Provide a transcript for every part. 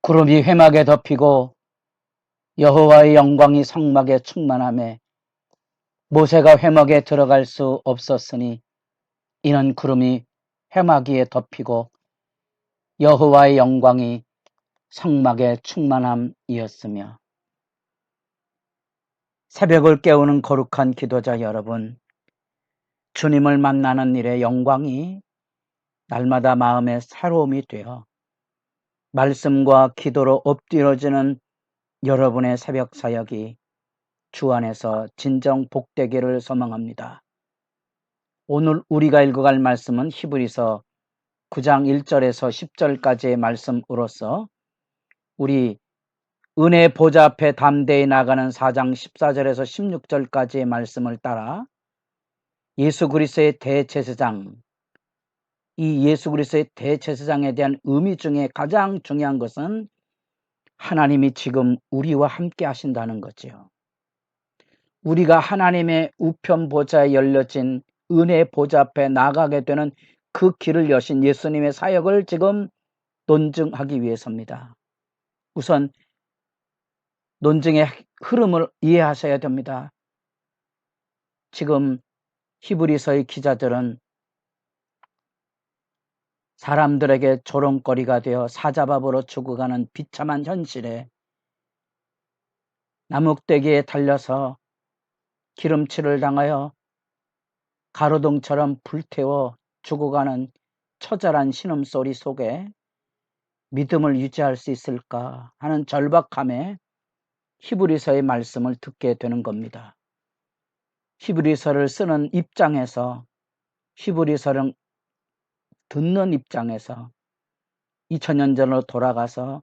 구름이 회막에 덮이고 여호와의 영광이 성막에 충만하며 모세가 회막에 들어갈 수 없었으니 이는 구름이 회막 위에 덮이고 여호와의 영광이 성막에 충만함이었으며. 새벽을 깨우는 거룩한 기도자 여러분, 주님을 만나는 일에 영광이 날마다 마음의 새로움이 되어 말씀과 기도로 엎드려지는 여러분의 새벽 사역이 주 안에서 진정 복되기를 소망합니다. 오늘 우리가 읽어갈 말씀은 히브리서 9장 1절에서 10절까지의 말씀으로서 우리 은혜 보좌 앞에 담대히 나가는 4장 14절에서 16절까지의 말씀을 따라 예수 그리스도의 대제사장, 이 예수 그리스도의 대제사장에 대한 의미 중에 가장 중요한 것은 하나님이 지금 우리와 함께 하신다는 거지요. 우리가 하나님의 우편 보좌에 열려진 은혜 보좌 앞에 나가게 되는 그 길을 여신 예수님의 사역을 지금 논증하기 위해서입니다. 우선 논증의 흐름을 이해하셔야 됩니다. 지금 히브리서의 기자들은 사람들에게 조롱거리가 되어 사자밥으로 죽어가는 비참한 현실에 나뭇대기에 달려서 기름칠을 당하여 가로등처럼 불태워 죽어가는 처절한 신음소리 속에 믿음을 유지할 수 있을까 하는 절박함에 히브리서의 말씀을 듣게 되는 겁니다. 히브리서를 쓰는 입장에서, 히브리서를 듣는 입장에서 2000년 전으로 돌아가서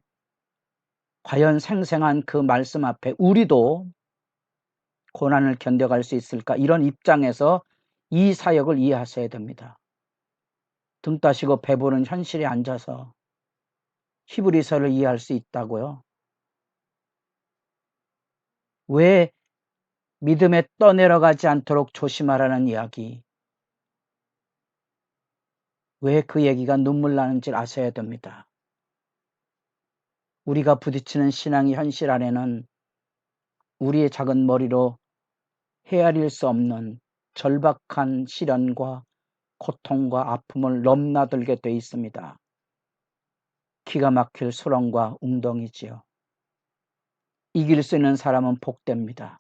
과연 생생한 그 말씀 앞에 우리도 고난을 견뎌갈 수 있을까, 이런 입장에서 이 사역을 이해하셔야 됩니다. 등 따시고 배부른 현실에 앉아서 히브리서를 이해할 수 있다고요? 왜 믿음에 떠내려가지 않도록 조심하라는 이야기, 왜 그 얘기가 눈물 나는지를 아셔야 됩니다. 우리가 부딪히는 신앙의 현실 안에는 우리의 작은 머리로 헤아릴 수 없는 절박한 시련과 고통과 아픔을 넘나들게 돼 있습니다. 기가 막힐 수렁과 웅덩이지요. 이길 수 있는 사람은 복됩니다.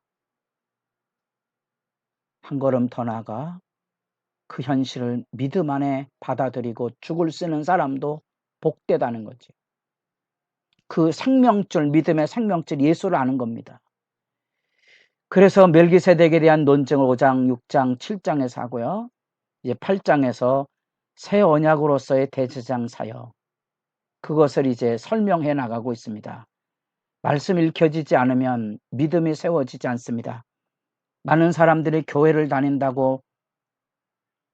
한 걸음 더 나아가 그 현실을 믿음 안에 받아들이고 죽을 수 있는 사람도 복되다는 거지. 그 생명줄, 믿음의 생명줄 예수를 아는 겁니다. 그래서 멜기세덱에 대한 논증을 5장, 6장, 7장에서 하고요. 이제 8장에서 새 언약으로서의 대제사장 사역, 그것을 이제 설명해 나가고 있습니다. 말씀이 읽혀지지 않으면 믿음이 세워지지 않습니다. 많은 사람들이 교회를 다닌다고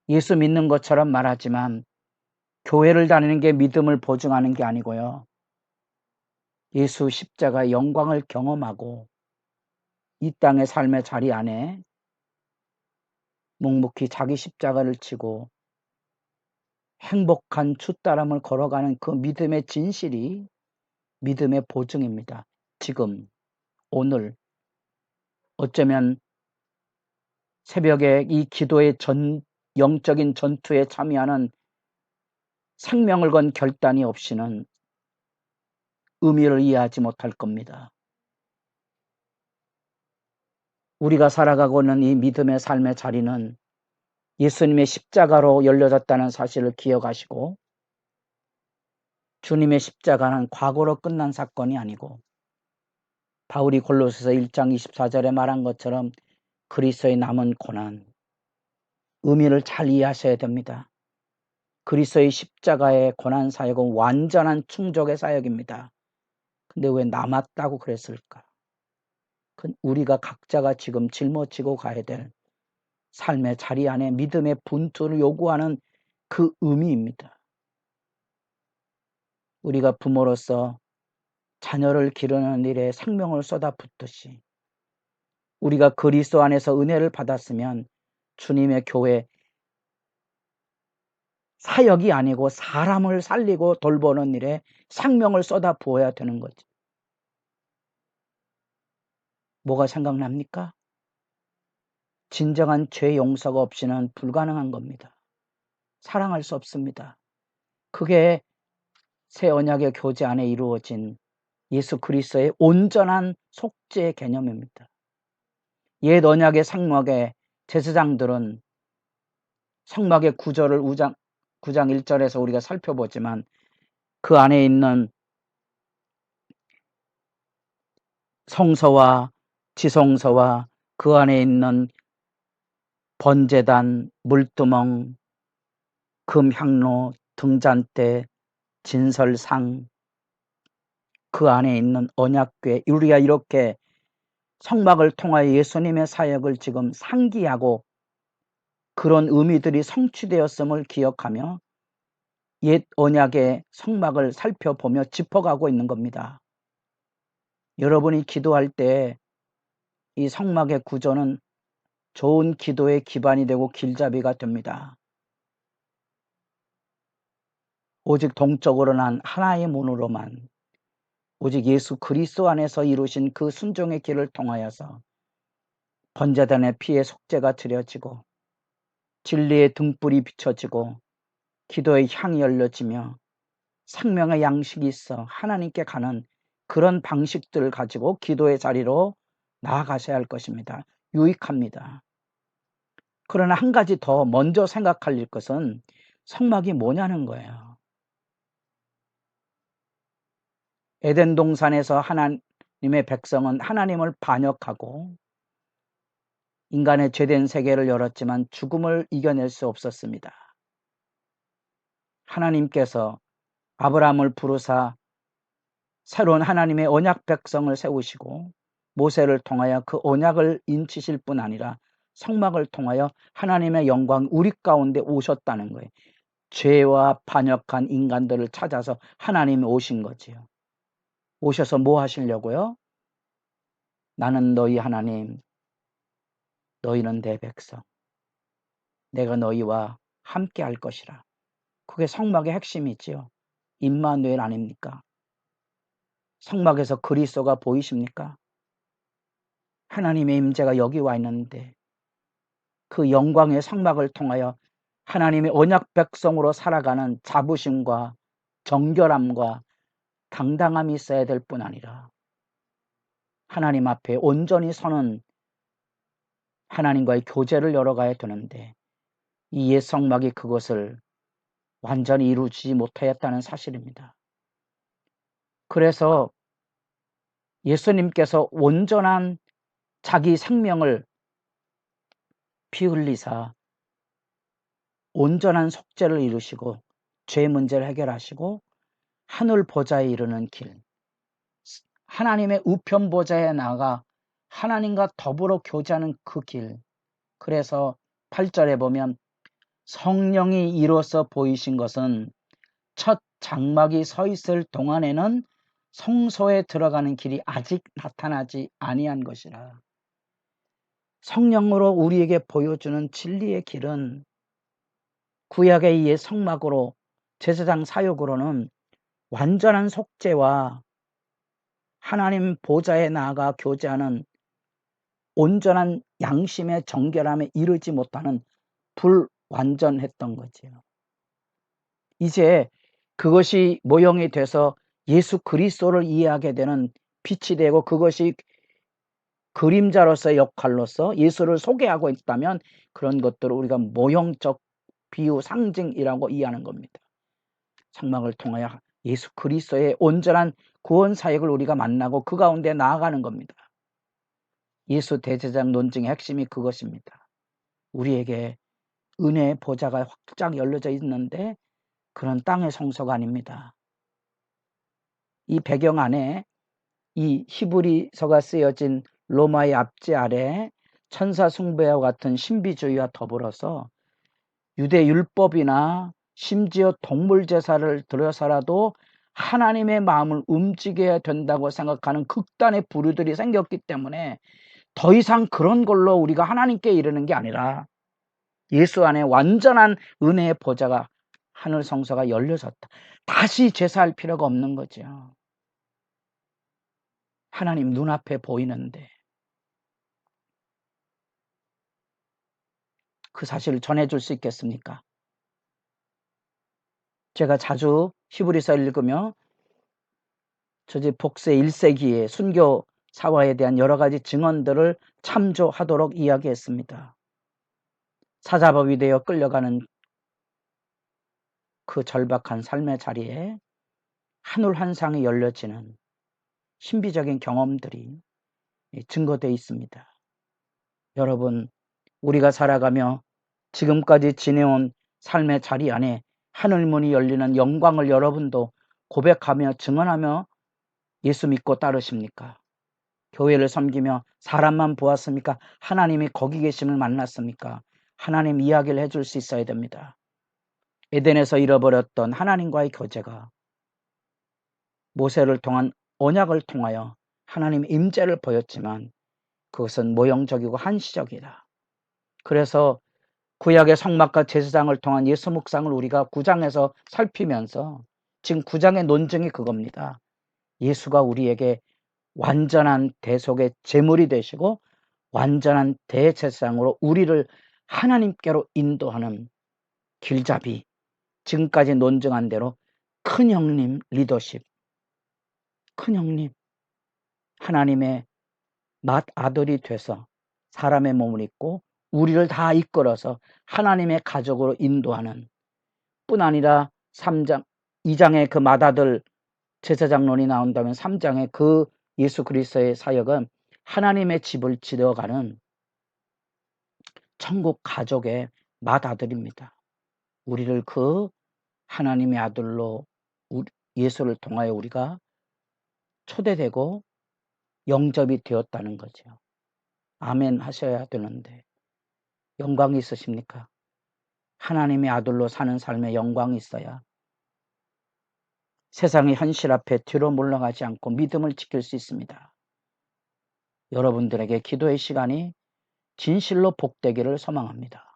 예수 믿는 것처럼 말하지만 교회를 다니는 게 믿음을 보증하는 게 아니고요. 예수 십자가의 영광을 경험하고 이 땅의 삶의 자리 안에 묵묵히 자기 십자가를 지고 행복한 주 따름을 걸어가는 그 믿음의 진실이 믿음의 보증입니다. 지금, 오늘, 어쩌면 새벽에 이 기도의 영적인 전투에 참여하는 생명을 건 결단이 없이는 의미를 이해하지 못할 겁니다. 우리가 살아가고 있는 이 믿음의 삶의 자리는 예수님의 십자가로 열려졌다는 사실을 기억하시고, 주님의 십자가는 과거로 끝난 사건이 아니고 바울이 골로새서 1장 24절에 말한 것처럼 그리스도의 남은 고난, 의미를 잘 이해하셔야 됩니다. 그리스도의 십자가의 고난 사역은 완전한 충족의 사역입니다. 근데 왜 남았다고 그랬을까? 우리가 각자가 지금 짊어지고 가야 될 삶의 자리 안에 믿음의 분투를 요구하는 그 의미입니다. 우리가 부모로서 자녀를 기르는 일에 생명을 쏟아붓듯이 우리가 그리스도 안에서 은혜를 받았으면 주님의 교회, 사역이 아니고 사람을 살리고 돌보는 일에 생명을 쏟아 부어야 되는 거지. 뭐가 생각납니까? 진정한 죄 용서가 없이는 불가능한 겁니다. 사랑할 수 없습니다. 그게 새 언약의 교제 안에 이루어진 예수 그리스도의 온전한 속죄의 개념입니다. 옛 언약의 성막의 제사장들은 성막의 구절을 9장 1절에서 우리가 살펴보지만 그 안에 있는 성서와 지성서와 그 안에 있는 번제단, 물두멍, 금향로, 등잔대, 진설상, 그 안에 있는 언약궤, 우리가 이렇게 성막을 통하여 예수님의 사역을 지금 상기하고 그런 의미들이 성취되었음을 기억하며 옛 언약의 성막을 살펴보며 짚어가고 있는 겁니다. 여러분이 기도할 때 이 성막의 구조는 좋은 기도의 기반이 되고 길잡이가 됩니다. 오직 동쪽으로 난 하나의 문으로만, 오직 예수 그리스도 안에서 이루신 그 순종의 길을 통하여서 번제단의 피의 속죄가 드려지고 진리의 등불이 비춰지고 기도의 향이 열려지며 생명의 양식이 있어 하나님께 가는 그런 방식들을 가지고 기도의 자리로 나아가셔야 할 것입니다. 유익합니다. 그러나 한 가지 더 먼저 생각할 것은 성막이 뭐냐는 거예요. 에덴 동산에서 하나님의 백성은 하나님을 반역하고 인간의 죄된 세계를 열었지만 죽음을 이겨낼 수 없었습니다. 하나님께서 아브라함을 부르사 새로운 하나님의 언약 백성을 세우시고 모세를 통하여 그 언약을 인치실 뿐 아니라 성막을 통하여 하나님의 영광 우리 가운데 오셨다는 거예요. 죄와 반역한 인간들을 찾아서 하나님이 오신 거지요. 오셔서 뭐 하시려고요? 나는 너희 하나님, 너희는 내 백성. 내가 너희와 함께 할 것이라. 그게 성막의 핵심이지요. 임마누엘 아닙니까? 성막에서 그리스도가 보이십니까? 하나님의 임재가 여기 와 있는데 그 영광의 성막을 통하여 하나님의 언약 백성으로 살아가는 자부심과 정결함과 당당함이 있어야 될 뿐 아니라 하나님 앞에 온전히 서는 하나님과의 교제를 열어가야 되는데 이 옛 성막이 그것을 완전히 이루지 못하였다는 사실입니다. 그래서 예수님께서 온전한 자기 생명을 피 흘리사 온전한 속죄를 이루시고 죄 문제를 해결하시고 하늘 보좌에 이르는 길, 하나님의 우편 보좌에 나가 하나님과 더불어 교제하는 그 길. 그래서 8절에 보면 성령이 이로써 보이신 것은 첫 장막이 서 있을 동안에는 성소에 들어가는 길이 아직 나타나지 아니한 것이라. 성령으로 우리에게 보여주는 진리의 길은 구약의 옛 성막으로 제사장 사역으로는 완전한 속죄와 하나님 보좌에 나아가 교제하는 온전한 양심의 정결함에 이르지 못하는 불완전했던 거지요. 이제 그것이 모형이 돼서 예수 그리스도를 이해하게 되는 빛이 되고 그것이 그림자로서의 역할로서 예수를 소개하고 있다면 그런 것들을 우리가 모형적 비유 상징이라고 이해하는 겁니다. 성막을 통하여 예수 그리스도의 온전한 구원 사역을 우리가 만나고 그 가운데 나아가는 겁니다. 예수 대제사장 논증의 핵심이 그것입니다. 우리에게 은혜의 보좌가 확장 열려져 있는데 그런 땅의 성소가 아닙니다. 이 배경 안에 이 히브리서가 쓰여진 로마의 압제 아래 천사 숭배와 같은 신비주의와 더불어서 유대 율법이나 심지어 동물 제사를 들여서라도 하나님의 마음을 움직여야 된다고 생각하는 극단의 부류들이 생겼기 때문에 더 이상 그런 걸로 우리가 하나님께 이르는 게 아니라 예수 안에 완전한 은혜의 보좌가 하늘 성서가 열려졌다. 다시 제사할 필요가 없는 거죠. 하나님 눈앞에 보이는데 그 사실을 전해줄 수 있겠습니까? 제가 자주 히브리서 읽으며 저지 복세 1세기의 순교 사화에 대한 여러 가지 증언들을 참조하도록 이야기했습니다. 사자법이 되어 끌려가는 그 절박한 삶의 자리에 하늘 환상이 열려지는 신비적인 경험들이 증거되어 있습니다. 여러분, 우리가 살아가며 지금까지 지내온 삶의 자리 안에 하늘문이 열리는 영광을 여러분도 고백하며 증언하며 예수 믿고 따르십니까? 교회를 섬기며 사람만 보았습니까? 하나님이 거기 계심을 만났습니까? 하나님 이야기를 해줄 수 있어야 됩니다. 에덴에서 잃어버렸던 하나님과의 교제가 모세를 통한 언약을 통하여 하나님의 임재를 보였지만 그것은 모형적이고 한시적이다. 그래서 구약의 성막과 제사장을 통한 예수 묵상을 우리가 9장에서 살피면서 지금 9장의 논증이 그겁니다. 예수가 우리에게 완전한 대속의 제물이 되시고 완전한 대제사장으로 우리를 하나님께로 인도하는 길잡이, 지금까지 논증한 대로 큰형님 리더십, 큰형님, 하나님의 맏아들이 돼서 사람의 몸을 입고 우리를 다 이끌어서 하나님의 가족으로 인도하는 뿐 아니라 2장의 그 맏아들 제사장론이 나온다면 3장의 그 예수 그리스도의 사역은 하나님의 집을 지어가는 천국 가족의 맏아들입니다. 우리를 그 하나님의 아들로 예수를 통하여 우리가 초대되고 영접이 되었다는 거죠. 아멘 하셔야 되는데 영광이 있으십니까? 하나님의 아들로 사는 삶에 영광이 있어야 세상의 현실 앞에 뒤로 물러가지 않고 믿음을 지킬 수 있습니다. 여러분들에게 기도의 시간이 진실로 복되기를 소망합니다.